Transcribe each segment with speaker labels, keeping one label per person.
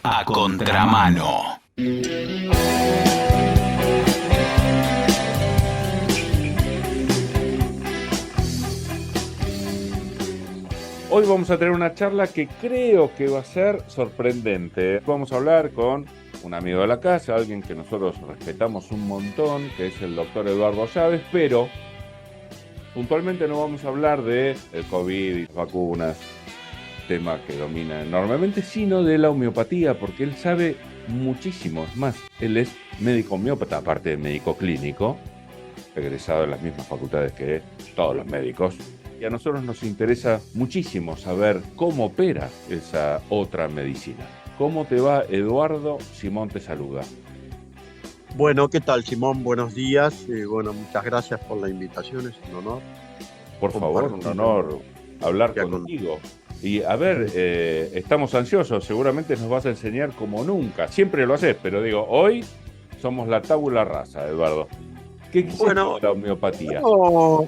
Speaker 1: A contramano.
Speaker 2: Hoy vamos a tener una charla que creo que va a ser sorprendente. Vamos a hablar con un amigo de la casa, alguien que nosotros respetamos un montón, que es el doctor Eduardo Chávez, pero puntualmente no vamos a hablar de el COVID y vacunas, tema que domina enormemente, sino de la homeopatía, porque él sabe muchísimo. Es más, él es médico homeópata, aparte de médico clínico, egresado de las mismas facultades que todos los médicos. Y a nosotros nos interesa muchísimo saber cómo opera esa otra medicina. ¿Cómo te va, Eduardo? Simón te saluda.
Speaker 3: Bueno, ¿qué tal, Simón? Buenos días. Bueno, muchas gracias por la invitación, es un honor.
Speaker 2: Por favor, un honor hablar contigo. Y a ver, estamos ansiosos, seguramente nos vas a enseñar como nunca. Siempre lo haces, pero digo, hoy somos la tabula rasa, Eduardo. ¿Qué es la homeopatía?
Speaker 3: No,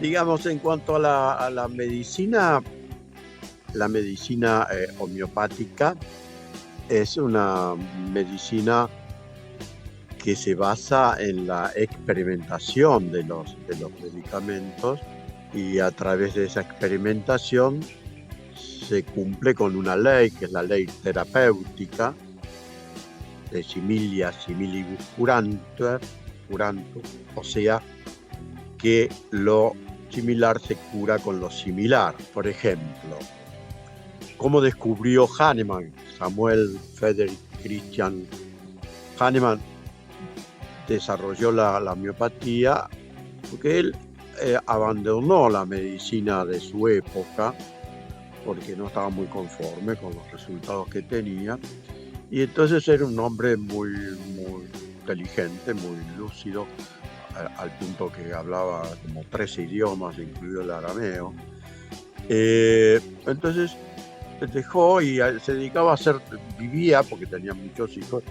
Speaker 3: digamos, en cuanto a la medicina homeopática es una medicina que se basa en la experimentación de los medicamentos, y a través de esa experimentación se cumple con una ley, que es la ley terapéutica de similia similibus curantur, o sea, que lo similar se cura con lo similar. Por ejemplo, ¿cómo descubrió Hahnemann? Samuel Frederick Christian Hahnemann desarrolló la homeopatía porque él abandonó la medicina de su época porque no estaba muy conforme con los resultados que tenía, y entonces era un hombre muy inteligente, muy lúcido, al punto que hablaba como 13 idiomas, incluido el arameo. Entonces dejó y se dedicaba a vivía, porque tenía muchos hijos,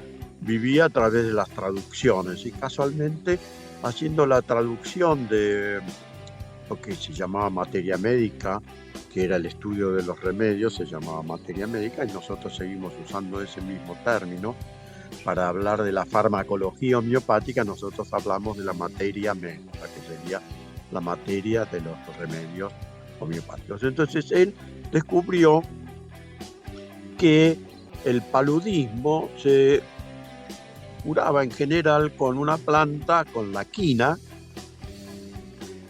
Speaker 3: vivía a través de las traducciones, y casualmente haciendo la traducción de lo que se llamaba materia médica, que era el estudio de los remedios, se llamaba materia médica, y nosotros seguimos usando ese mismo término. Para hablar de la farmacología homeopática, nosotros hablamos de la materia médica, que sería la materia de los remedios homeopáticos. Entonces él descubrió que el paludismo se curaba en general con una planta, con la quina,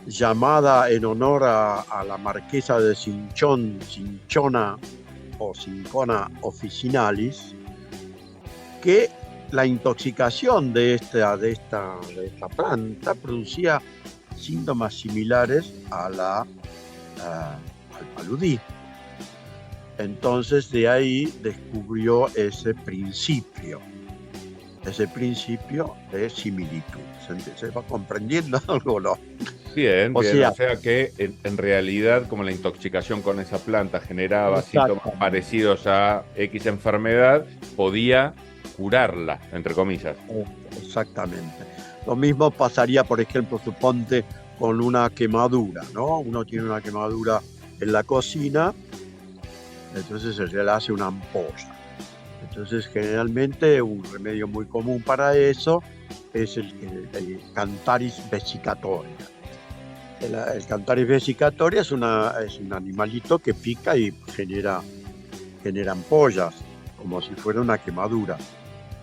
Speaker 3: llamada en honor a la marquesa de Cinchona o Cinchona officinalis, que la intoxicación de esta planta producía síntomas similares al paludismo. Entonces de ahí descubrió ese principio de similitud. ¿Se va comprendiendo algo, no?
Speaker 2: Bien, o sea que en realidad, como la intoxicación con esa planta generaba síntomas parecidos a X enfermedad, podía curarla, entre comillas.
Speaker 3: Exactamente. Lo mismo pasaría, por ejemplo, suponte con una quemadura, ¿no? Uno tiene una quemadura en la cocina, entonces se le hace una ampolla. Entonces, generalmente, un remedio muy común para eso es el Cantaris vesicatoria. El Cantaris vesicatoria es un animalito que pica y genera ampollas, como si fuera una quemadura.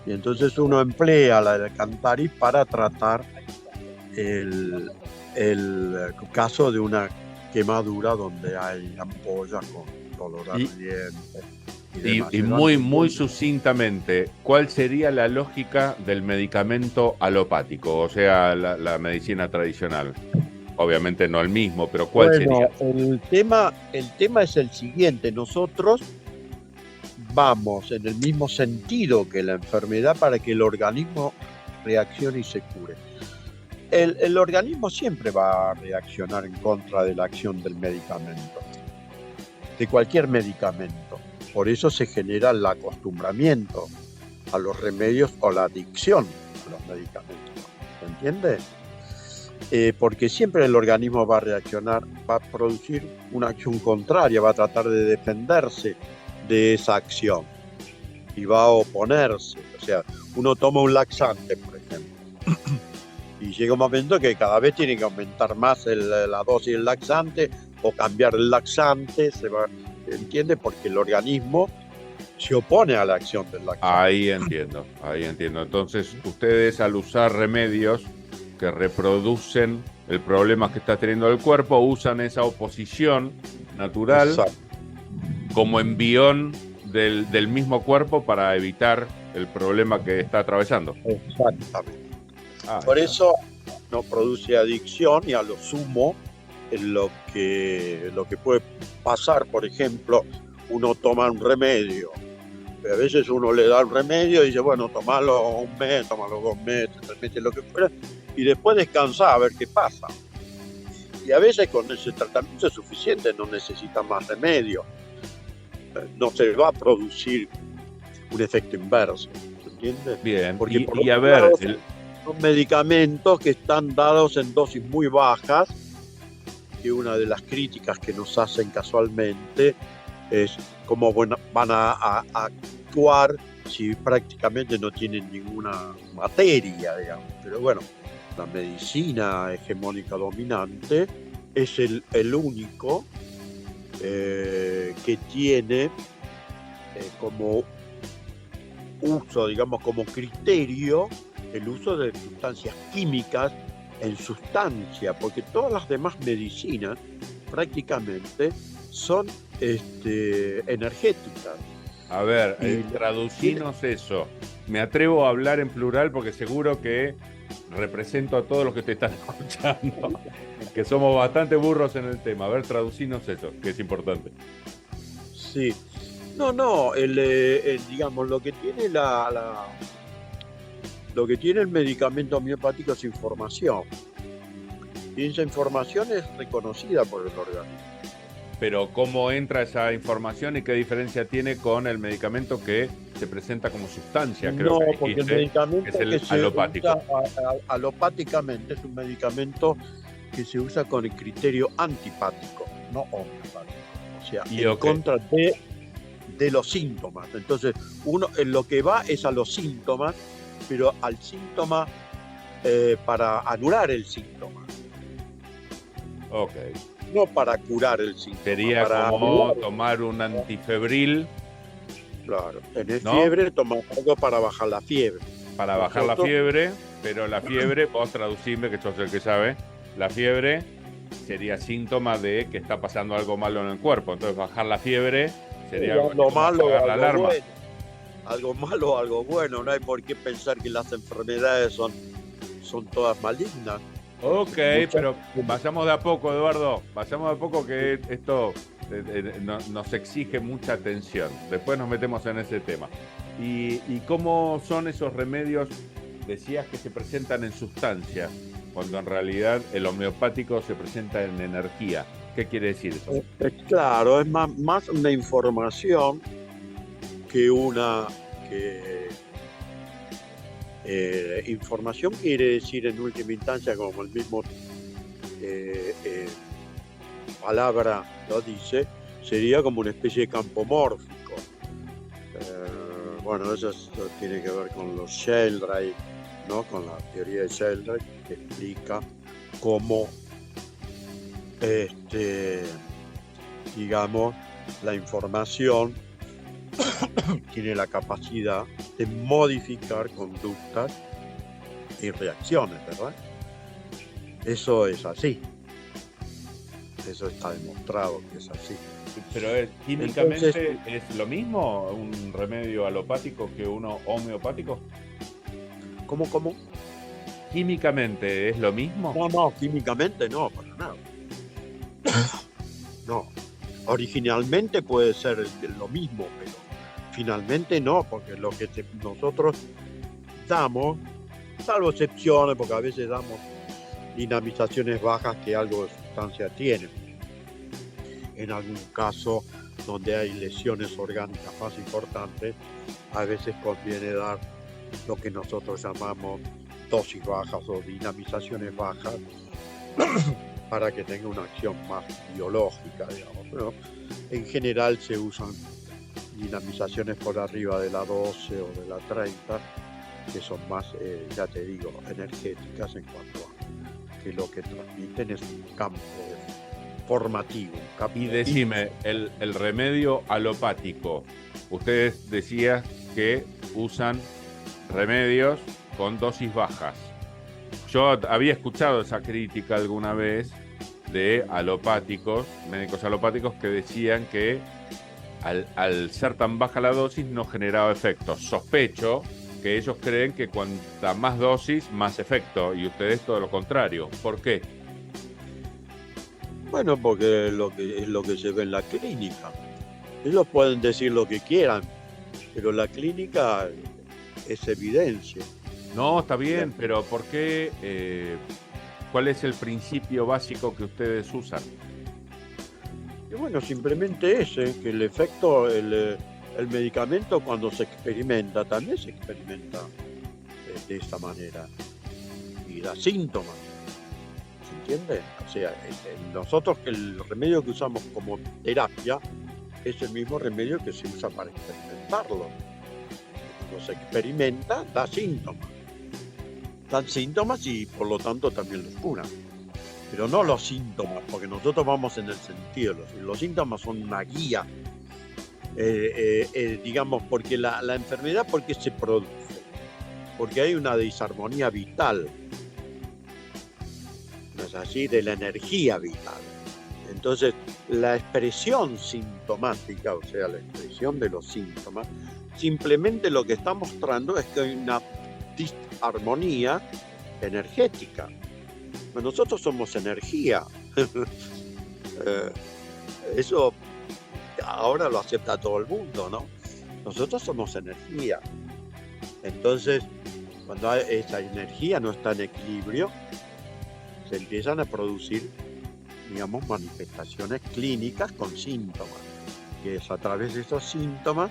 Speaker 3: Y entonces uno emplea el Cantaris para tratar el caso de una quemadura donde hay ampollas con dolor ardiente.
Speaker 2: Y muy sucintamente, ¿cuál sería la lógica del medicamento alopático? O sea, la medicina tradicional. Obviamente no el mismo, pero ¿cuál sería?
Speaker 3: El tema es el siguiente. Nosotros vamos en el mismo sentido que la enfermedad para que el organismo reaccione y se cure. El organismo siempre va a reaccionar en contra de la acción del medicamento, de cualquier medicamento. Por eso se genera el acostumbramiento a los remedios o la adicción a los medicamentos. ¿Se entiende? Porque siempre el organismo va a reaccionar, va a producir una acción contraria, va a tratar de defenderse de esa acción y va a oponerse. O sea, uno toma un laxante, por ejemplo, y llega un momento que cada vez tiene que aumentar más la dosis del laxante o cambiar el laxante, ¿entiende? Porque el organismo se opone a la acción del laxante.
Speaker 2: Ahí entiendo. Entonces, ustedes al usar remedios que reproducen el problema que está teniendo el cuerpo, usan esa oposición natural.
Speaker 3: Exacto.
Speaker 2: Como envión del mismo cuerpo para evitar el problema que está atravesando.
Speaker 3: Exactamente. Por eso no produce adicción y a lo sumo lo que puede pasar, por ejemplo, uno toma un remedio, a veces uno le da el remedio y dice, bueno, tomalo un mes, tomalo 2 meses, 3 meses, lo que fuera, y después descansar a ver qué pasa. Y a veces con ese tratamiento es suficiente, no necesita más remedio. No se va a producir un efecto inverso, ¿entiendes?
Speaker 2: Bien,
Speaker 3: porque
Speaker 2: y a ver...
Speaker 3: son medicamentos que están dados en dosis muy bajas, y una de las críticas que nos hacen casualmente es cómo van a actuar si prácticamente no tienen ninguna materia, digamos. Pero bueno, la medicina hegemónica dominante es el único que tiene como uso, digamos, como criterio, el uso de sustancias químicas en sustancia, porque todas las demás medicinas prácticamente son energéticas.
Speaker 2: A ver, traducinos eso. Me atrevo a hablar en plural porque seguro que represento a todos los que te están escuchando, que somos bastante burros en el tema. A ver, traducinos eso, que es importante.
Speaker 3: Sí. No, digamos, lo que tiene lo que tiene el medicamento homeopático es información. Y esa información es reconocida por el organismo.
Speaker 2: Pero ¿cómo entra esa información y qué diferencia tiene con el medicamento que se presenta como sustancia? Creo que
Speaker 3: porque el medicamento
Speaker 2: es el alopático.
Speaker 3: Alopáticamente es un medicamento que se usa con el criterio antipático, no homeopático. O sea, contra de los síntomas. Entonces, uno en lo que va es a los síntomas, pero al síntoma para anular el síntoma.
Speaker 2: Ok.
Speaker 3: No para curar el síntoma.
Speaker 2: Sería como tomar un antifebril.
Speaker 3: Claro, tenés fiebre, tomar algo para bajar la fiebre.
Speaker 2: Para bajar la fiebre, pero la fiebre, vos traducime, que sos el que sabe, la fiebre sería síntoma de que está pasando algo malo en el cuerpo. Entonces bajar la fiebre sería
Speaker 3: algo malo,
Speaker 2: la alarma.
Speaker 3: Bueno. Algo malo o algo bueno, no hay por qué pensar que las enfermedades son todas malignas.
Speaker 2: Ok, pero vayamos de a poco, Eduardo, vayamos de a poco, que esto nos exige mucha atención. Después nos metemos en ese tema. ¿Y cómo son esos remedios? Decías que se presentan en sustancia, cuando en realidad el homeopático se presenta en energía. ¿Qué quiere decir eso?
Speaker 3: Claro, es más una información que información quiere decir en última instancia, como el mismo palabra lo dice, sería como una especie de campo mórfico. Bueno, eso tiene que ver con los Sheldrake, ¿no? Con la teoría de Sheldrake, que explica cómo digamos, la información tiene la capacidad de modificar conductas y reacciones, ¿verdad? Eso es así. Eso está demostrado que es así.
Speaker 2: Pero químicamente es lo mismo un remedio alopático que uno homeopático.
Speaker 3: ¿Cómo?
Speaker 2: ¿Químicamente es lo mismo?
Speaker 3: No, químicamente no, para nada. No. Originalmente puede ser lo mismo, pero finalmente no, porque lo que nosotros damos, salvo excepciones, porque a veces damos dinamizaciones bajas que algo de sustancia tienen. En algún caso donde hay lesiones orgánicas más importantes, a veces conviene dar lo que nosotros llamamos dosis bajas o dinamizaciones bajas para que tenga una acción más biológica, digamos. Pero en general se usan dinamizaciones por arriba de la 12 o de la 30, que son más, ya te digo, energéticas en cuanto a que lo que transmiten es un campo formativo. Un campo
Speaker 2: Y decime, el remedio alopático, ustedes decían que usan remedios con dosis bajas. Yo había escuchado esa crítica alguna vez de alopáticos, médicos alopáticos, que decían que al ser tan baja la dosis no generaba efectos. Sospecho que ellos creen que cuanta más dosis, más efecto, y ustedes todo lo contrario. ¿Por qué?
Speaker 3: Bueno, porque es lo que se ve en la clínica. Ellos pueden decir lo que quieran, pero la clínica es evidencia.
Speaker 2: No, está bien, pero ¿por qué? ¿Cuál es el principio básico que ustedes usan?
Speaker 3: Y bueno, simplemente ese, que el efecto, el medicamento cuando se experimenta, también se experimenta de esta manera y da síntomas, ¿se entiende? O sea, nosotros que el remedio que usamos como terapia es el mismo remedio que se usa para experimentarlo. Cuando se experimenta, da síntomas. Dan síntomas y por lo tanto también los curan. Pero no los síntomas, porque nosotros vamos en el sentido, los síntomas son una guía, digamos, porque la enfermedad, ¿por qué se produce? Porque hay una disarmonía vital, ¿no es así? De la energía vital. Entonces, la expresión sintomática, o sea, la expresión de los síntomas, simplemente lo que está mostrando es que hay una disarmonía energética. Pero nosotros somos energía. Eso ahora lo acepta todo el mundo, ¿no? Nosotros somos energía. Entonces, cuando esa energía no está en equilibrio, se empiezan a producir, digamos, manifestaciones clínicas con síntomas. Y es a través de esos síntomas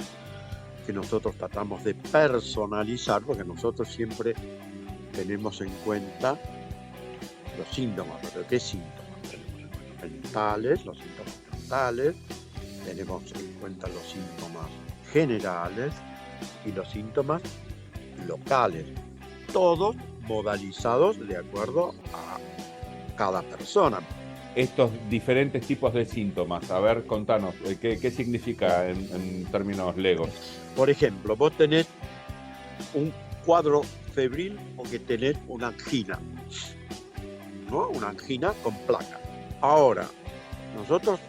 Speaker 3: que nosotros tratamos de personalizar, porque nosotros siempre tenemos en cuenta los síntomas. ¿Pero qué síntomas? Tenemos los síntomas mentales, tenemos en cuenta los síntomas generales y los síntomas locales, todos modalizados de acuerdo a cada persona.
Speaker 2: Estos diferentes tipos de síntomas, a ver, contanos, ¿qué significa en términos legos?
Speaker 3: Por ejemplo, vos tenés un cuadro febril porque tenés una angina, ¿no? Una angina con placa. Ahora, nosotros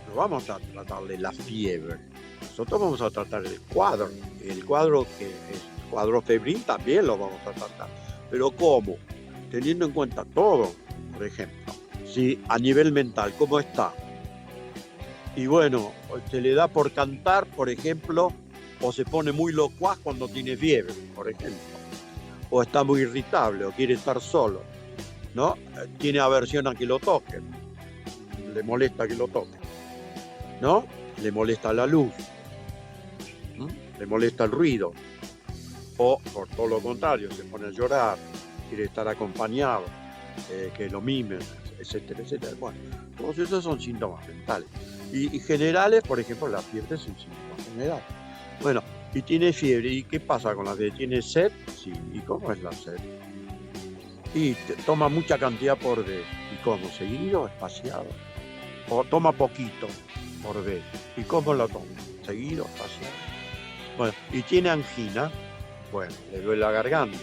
Speaker 3: no vamos a tratar de la fiebre, nosotros vamos a tratar el cuadro. El cuadro que es cuadro febril también lo vamos a tratar. Pero ¿cómo? Teniendo en cuenta todo, por ejemplo, si a nivel mental, ¿cómo está? Y bueno, se le da por cantar, por ejemplo, o se pone muy locuaz cuando tiene fiebre, por ejemplo, o está muy irritable, o quiere estar solo, ¿no? Tiene aversión a que lo toquen, le molesta que lo toquen, ¿no? Le molesta la luz, le molesta el ruido, o por todo lo contrario, se pone a llorar, quiere estar acompañado, que lo mimen, etcétera, etcétera. Bueno, todos esos son síntomas mentales. Y generales, por ejemplo, la fiebre es un síntoma general. Bueno, y tiene fiebre, ¿y qué pasa con la fiebre? ¿Tiene sed? Sí, ¿y cómo es la sed? Y toma mucha cantidad por vez. ¿Y cómo? ¿Seguido? ¿Espaciado? O toma poquito por vez. ¿Y cómo lo toma? ¿Seguido? ¿Espaciado? Bueno, y tiene angina. Bueno, le duele la garganta.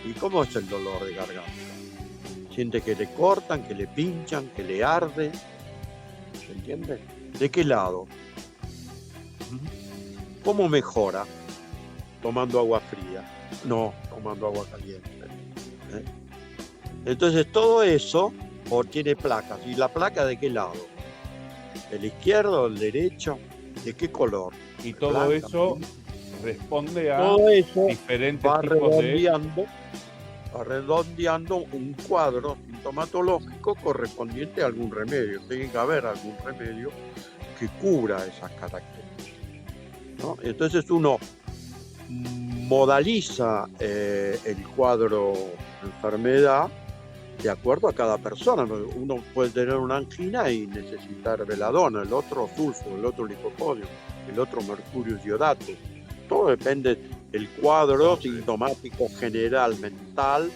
Speaker 3: ¿Y cómo es el dolor de garganta? Siente que le cortan, que le pinchan, que le arde. ¿Se entiende? ¿De qué lado? ¿Cómo mejora? ¿Tomando agua fría? No, tomando agua caliente. Entonces todo eso tiene placas. ¿Y la placa de qué lado? ¿Del izquierdo, del derecho? ¿De qué color?
Speaker 2: Y todo
Speaker 3: Blanca,
Speaker 2: eso responde a
Speaker 3: todo eso
Speaker 2: diferentes
Speaker 3: va
Speaker 2: tipos
Speaker 3: redondeando un cuadro sintomatológico correspondiente a algún remedio. Tiene que haber algún remedio que cubra esas características, ¿no? Entonces uno modaliza el cuadro de enfermedad de acuerdo a cada persona. Uno puede tener una angina y necesitar veladona, el otro sulfo, el otro liposodio, el otro mercurio iodato. Todo depende del cuadro sintomático general, mental,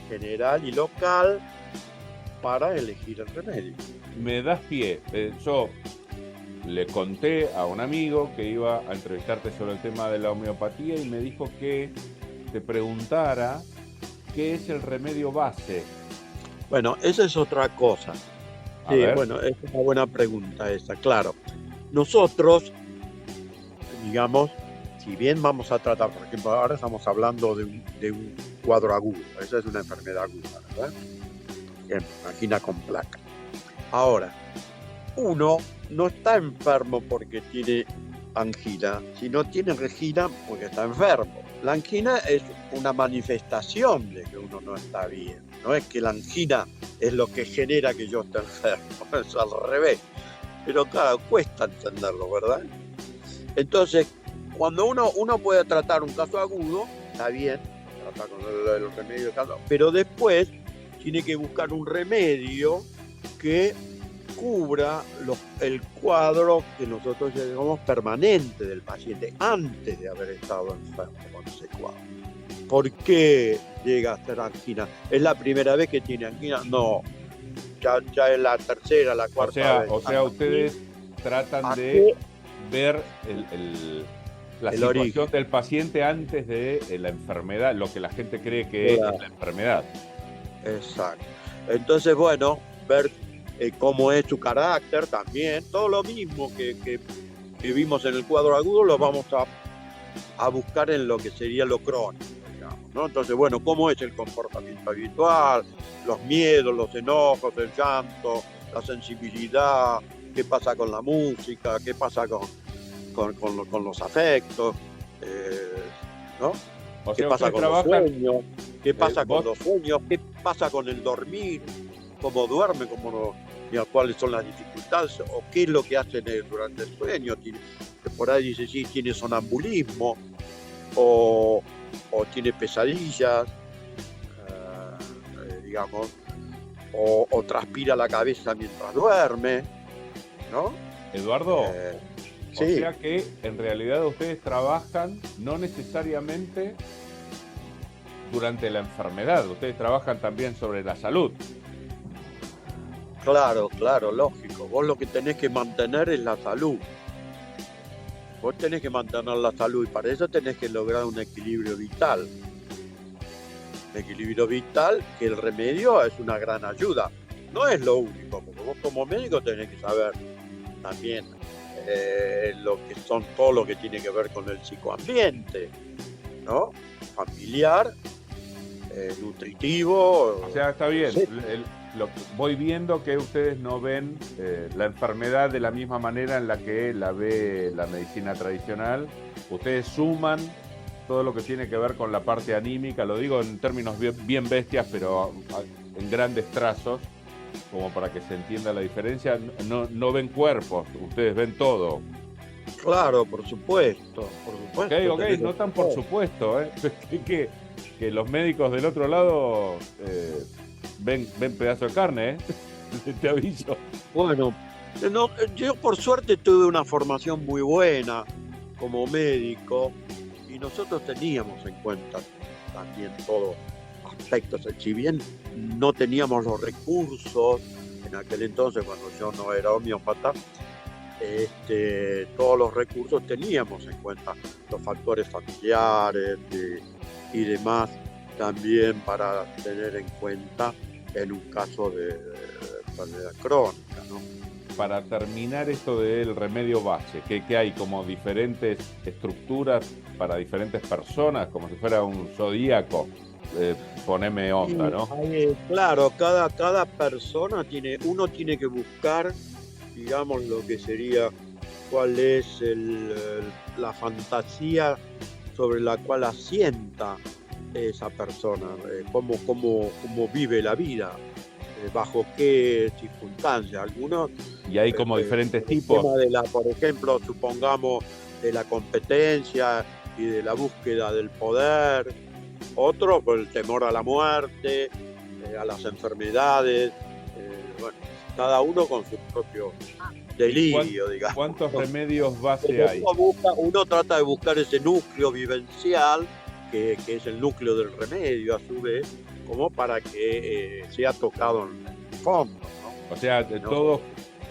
Speaker 3: general y local para elegir el remedio.
Speaker 2: Me das pie. Yo le conté a un amigo que iba a entrevistarte sobre el tema de la homeopatía y me dijo que te preguntara qué es el remedio base.
Speaker 3: Bueno, esa es otra cosa.
Speaker 2: A ver.
Speaker 3: Bueno, es una buena pregunta esa, claro. Nosotros, digamos, si bien vamos a tratar, por ejemplo, ahora estamos hablando de un cuadro agudo, esa es una enfermedad aguda, ¿verdad? Angina con placa. Ahora, uno no está enfermo porque tiene angina, sino tiene angina porque está enfermo. La angina es una manifestación de que uno no está bien. No es que la angina es lo que genera que yo esté enfermo, es al revés. Pero claro, cuesta entenderlo, ¿verdad? Entonces, cuando uno puede tratar un caso agudo, está bien, tratar con el remedio de caso, pero después tiene que buscar un remedio que cubra el cuadro que nosotros llamamos permanente del paciente antes de haber estado enfermo con ese cuadro. ¿Por qué llega a ser angina? ¿Es la primera vez que tiene angina? No, ya es la tercera, la cuarta vez.
Speaker 2: O sea, ustedes tratan de ver la situación
Speaker 3: origen
Speaker 2: del paciente antes de la enfermedad, lo que la gente cree que es la enfermedad.
Speaker 3: Exacto. Entonces, bueno, ver cómo es su carácter también. Todo lo mismo que vimos en el cuadro agudo lo vamos a buscar en lo que sería lo crónico, digamos, ¿no? Entonces, bueno, cómo es el comportamiento habitual, los miedos, los enojos, el llanto, la sensibilidad, qué pasa con la música, qué pasa con los afectos, ¿no?
Speaker 2: O
Speaker 3: ¿Qué
Speaker 2: sea,
Speaker 3: pasa con
Speaker 2: trabajan...
Speaker 3: los sueños? ¿Qué pasa con los sueños? ¿Qué pasa con el dormir? ¿Cómo duerme? ¿Cuáles son las dificultades? ¿O qué es lo que hacen durante el sueño? Que por ahí dice, sí, tiene sonambulismo o tiene pesadillas, digamos, o transpira la cabeza mientras duerme, ¿no?
Speaker 2: Eduardo,
Speaker 3: sí.
Speaker 2: O sea que en realidad ustedes trabajan no necesariamente durante la enfermedad, ustedes trabajan también sobre la salud.
Speaker 3: Claro, lógico. Vos lo que tenés que mantener es la salud. Vos tenés que mantener la salud y para eso tenés que lograr un equilibrio vital. El equilibrio vital, que el remedio es una gran ayuda. No es lo único, porque vos como médico tenés que saber también lo que son todo lo que tiene que ver con el psicoambiente, ¿no? Familiar, nutritivo.
Speaker 2: O sea, está bien.
Speaker 3: Sí.
Speaker 2: Voy viendo que ustedes no ven la enfermedad de la misma manera en la que la ve la medicina tradicional. Ustedes suman todo lo que tiene que ver con la parte anímica, lo digo en términos bien bestias, pero en grandes trazos, como para que se entienda la diferencia. No ven cuerpos, ustedes ven todo.
Speaker 3: Claro, por supuesto.
Speaker 2: Ok, no tan por supuesto, que los médicos del otro lado ven pedazo de carne, te aviso.
Speaker 3: Bueno, yo por suerte tuve una formación muy buena como médico y nosotros teníamos en cuenta también todos aspectos. Si bien no teníamos los recursos en aquel entonces, cuando yo no era homeópata, todos los recursos teníamos en cuenta los factores familiares y demás también para tener en cuenta en un caso de enfermedad crónica, ¿no?
Speaker 2: Para terminar esto del remedio base, que hay como diferentes estructuras para diferentes personas, como si fuera un zodíaco, poneme onda, ¿no?
Speaker 3: Claro, cada persona uno tiene que buscar, digamos, lo que sería cuál es la fantasía sobre la cual asienta esa persona, cómo vive la vida, bajo qué circunstancias. Algunos
Speaker 2: y hay como diferentes tipos.
Speaker 3: Por ejemplo, supongamos de la competencia y de la búsqueda del poder. Otro por el temor a la muerte, a las enfermedades, bueno, cada uno con su propio delirio, digamos.
Speaker 2: ¿Cuántos remedios base hay?
Speaker 3: Uno trata de buscar ese núcleo vivencial, que es el núcleo del remedio, a su vez, como para que sea tocado en el fondo, ¿no?
Speaker 2: O sea,
Speaker 3: No.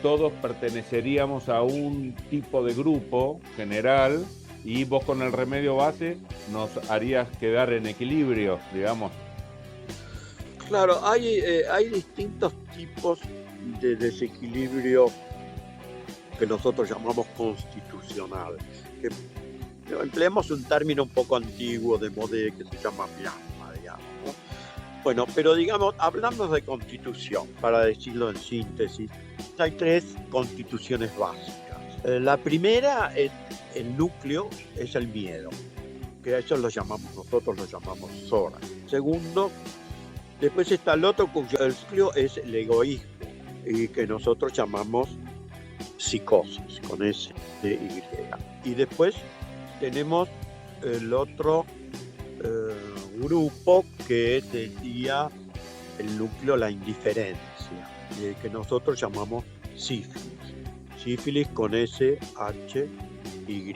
Speaker 2: todos perteneceríamos a un tipo de grupo general y vos con el remedio base nos harías quedar en equilibrio, digamos.
Speaker 3: Claro, hay distintos tipos de desequilibrio que nosotros llamamos constitucional. Que empleemos un término un poco antiguo de Modé que se llama miasma, digamos, ¿no? Bueno, pero digamos, hablamos de constitución, para decirlo en síntesis, hay 3 constituciones básicas. La primera es el núcleo, es el miedo, que a eso nosotros lo llamamos Zora. Segundo, después está el otro cuyo núcleo es el egoísmo, y que nosotros llamamos psicosis, con S de Y. Y después tenemos el otro grupo que sería el núcleo, la indiferencia, que nosotros llamamos sífilis. Sífilis con S, H, Y.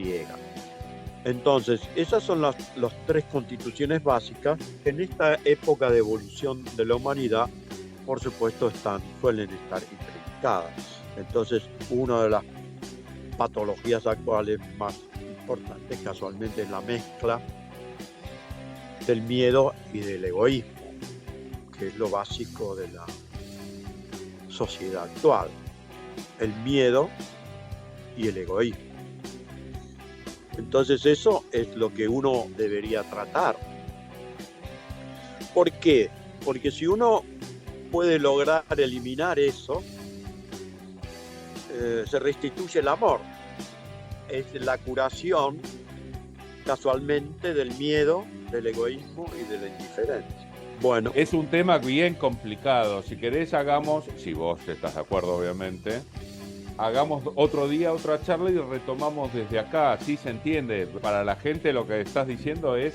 Speaker 3: Entonces, esas son las 3 constituciones básicas que en esta época de evolución de la humanidad, por supuesto, suelen estar intrincadas. Entonces, una de las patologías actuales más importantes casualmente es la mezcla del miedo y del egoísmo, que es lo básico de la sociedad actual. El miedo y el egoísmo. Entonces eso es lo que uno debería tratar. ¿Por qué? Porque si uno puede lograr eliminar eso, se restituye el amor. Es la curación, casualmente, del miedo, del egoísmo y de la indiferencia. Bueno,
Speaker 2: Es un tema bien complicado. Si querés hagamos, si vos estás de acuerdo obviamente, hagamos otro día otra charla y retomamos desde acá, así se entiende. Para la gente lo que estás diciendo es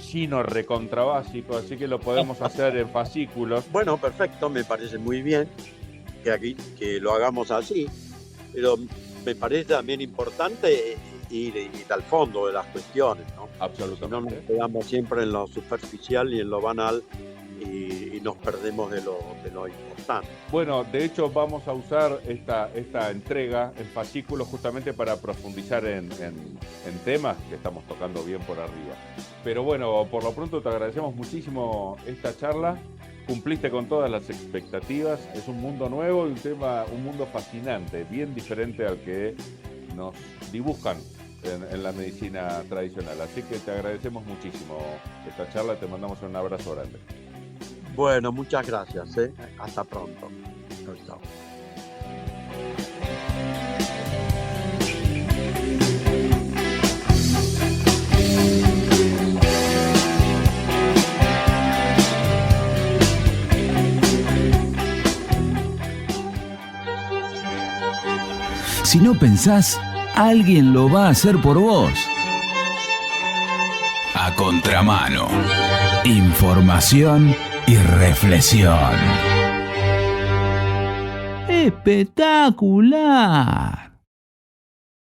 Speaker 2: chino recontrabásico, así que lo podemos hacer en fascículos.
Speaker 3: bueno, perfecto, me parece muy bien que lo hagamos así, pero me parece también importante ir al fondo de las cuestiones, ¿no? Si no,
Speaker 2: Absolutamente.
Speaker 3: nos quedamos siempre en lo superficial y en lo banal y nos perdemos de lo importante.
Speaker 2: Bueno, de hecho vamos a usar esta entrega en fascículos justamente para profundizar en temas que estamos tocando bien por arriba. Pero bueno, por lo pronto te agradecemos muchísimo esta charla. Cumpliste con todas las expectativas. Es un mundo nuevo y un mundo fascinante, bien diferente al que nos dibujan en la medicina tradicional. Así que te agradecemos muchísimo esta charla. Te mandamos un abrazo grande.
Speaker 3: Bueno, muchas gracias, ¿eh? Hasta pronto. Chao, chao.
Speaker 1: Si no pensás, alguien lo va a hacer por vos. A contramano. Información y reflexión. ¡Espectacular!